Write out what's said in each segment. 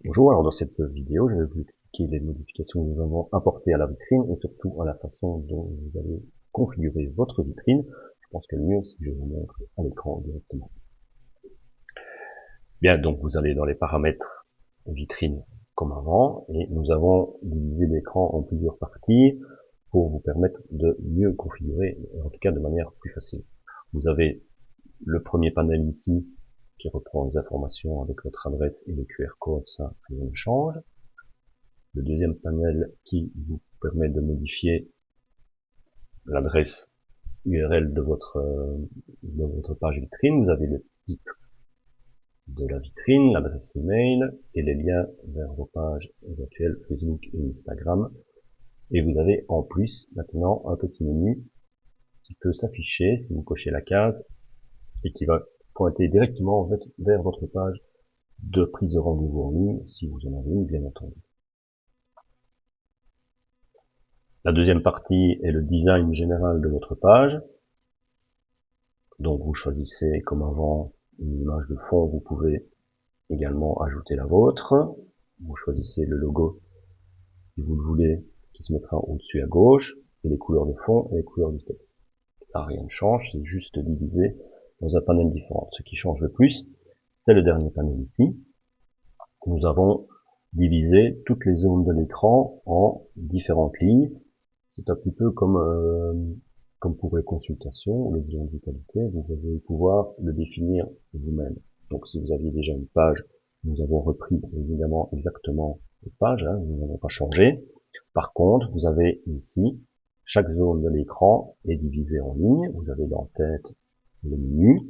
Bonjour, alors dans cette vidéo, je vais vous expliquer les modifications que nous avons apportées à la vitrine et surtout à la façon dont vous allez configurer votre vitrine. Je pense que le mieux, c'est que je vous montre à l'écran directement. Bien, donc vous allez dans les paramètres vitrine comme avant et nous avons divisé l'écran en plusieurs parties pour vous permettre de mieux configurer, en tout cas de manière plus facile. Vous avez le premier panel ici qui reprend les informations avec votre adresse et le QR code, ça rien ne change. Le deuxième panel qui vous permet de modifier l'adresse URL de votre page vitrine. Vous avez le titre de la vitrine, l'adresse email et les liens vers vos pages éventuelles Facebook et Instagram. Et vous avez en plus maintenant un petit menu qui peut s'afficher si vous cochez la case et qui va pointer directement vers votre page de prise de rendez-vous en ligne si vous en avez une, bien entendu. La deuxième partie est le design général de votre page. Donc vous choisissez comme avant une image de fond, vous pouvez également ajouter la vôtre. Vous choisissez le logo si vous le voulez, qui se mettra au-dessus à gauche, et les couleurs de fond et les couleurs du texte. Là, rien ne change, c'est juste divisé dans un panel différent. Ce qui change le plus, c'est le dernier panel ici. Nous avons divisé toutes les zones de l'écran en différentes lignes. C'est un petit peu comme pour les consultations ou les besoins de vitalité, vous allez pouvoir le définir vous-même. Donc si vous aviez déjà une page, nous avons repris évidemment exactement les pages, nous n'avons pas changé. Par contre, vous avez ici, chaque zone de l'écran est divisée en lignes, vous avez l'en-tête, le menu,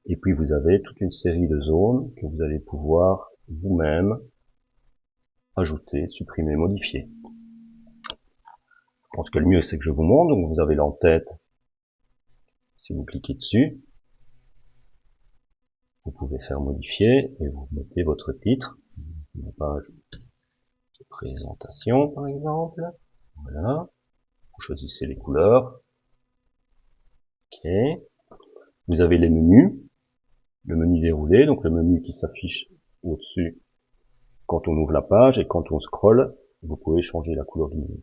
et puis vous avez toute une série de zones que vous allez pouvoir vous-même ajouter, supprimer, modifier. Je pense que le mieux c'est que je vous montre, donc vous avez l'en-tête. Si vous cliquez dessus, vous pouvez faire modifier et vous mettez votre titre, une page de présentation par exemple. Voilà. Vous choisissez les couleurs. Ok. Vous avez les menus, le menu déroulé, donc le menu qui s'affiche au-dessus quand on ouvre la page et quand on scrolle, vous pouvez changer la couleur du menu.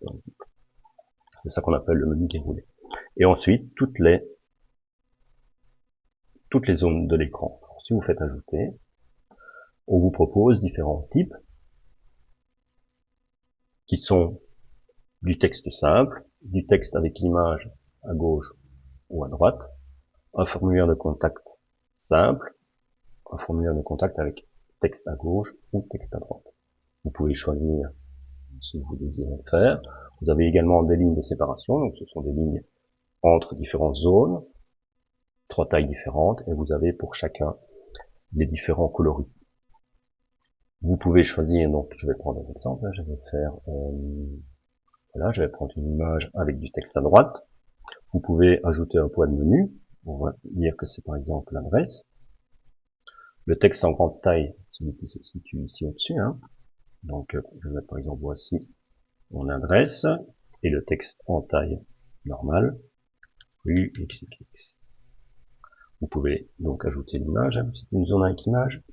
C'est ça qu'on appelle le menu déroulé. Et ensuite, toutes les zones de l'écran. Si vous faites ajouter, on vous propose différents types qui sont du texte simple, du texte avec l'image à gauche ou à droite, un formulaire de contact simple, un formulaire de contact avec texte à gauche ou texte à droite. Vous pouvez choisir si vous désirez le faire. Vous avez également des lignes de séparation, donc ce sont des lignes entre différentes zones, 3 tailles différentes, et vous avez pour chacun les différents coloris. Vous pouvez choisir, donc je vais prendre un exemple, je vais faire, voilà, je vais prendre une image avec du texte à droite. Vous pouvez ajouter un point de menu, on va dire que c'est par exemple l'adresse. Le texte en grande taille, celui qui se situe ici au-dessus, donc je vais mettre par exemple voici mon adresse, et le texte en taille normale, rue XXX. Vous pouvez donc ajouter l'image, c'est une zone avec image.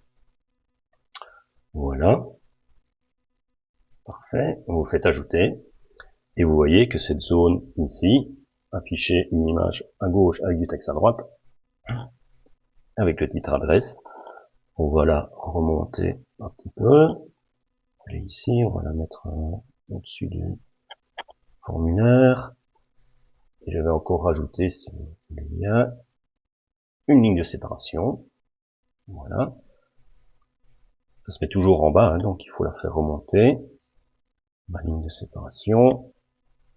Voilà. Parfait. Vous faites ajouter. Et vous voyez que cette zone ici, afficher une image à gauche avec du texte à droite, avec le titre adresse. On va la remonter un petit peu. Et ici, on va la mettre au-dessus du formulaire. Et je vais encore rajouter, si vous voulez bien, une ligne de séparation. Voilà. Ça se met toujours en bas, donc il faut la faire remonter. Ma ligne de séparation.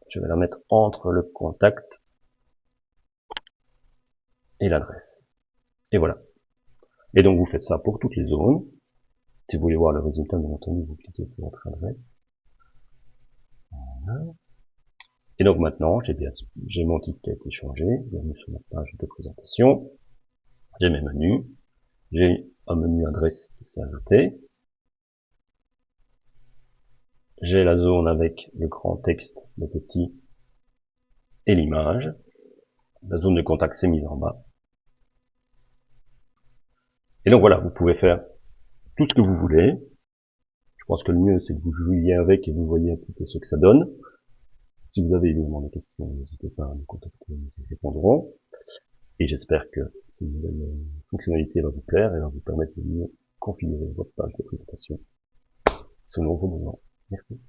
Je vais la mettre entre le contact et l'adresse. Et voilà. Et donc vous faites ça pour toutes les zones. Si vous voulez voir le résultat, bien entendu, vous cliquez sur votre adresse. Voilà. Et donc maintenant, j'ai mon titre qui a été changé. Bienvenue sur ma page de présentation. J'ai mes menus. J'ai un menu adresse qui s'est ajouté. J'ai la zone avec le grand texte, le petit et l'image. La zone de contact s'est mise en bas. Et donc voilà, vous pouvez faire tout ce que vous voulez. pense que le mieux, c'est que vous jouiez avec et vous voyez un petit peu ce que ça donne. Si vous avez évidemment des questions, n'hésitez pas à nous contacter, nous y répondrons. Et j'espère que cette nouvelle fonctionnalité va vous plaire et va vous permettre de mieux configurer votre page de présentation selon vos besoins. Merci.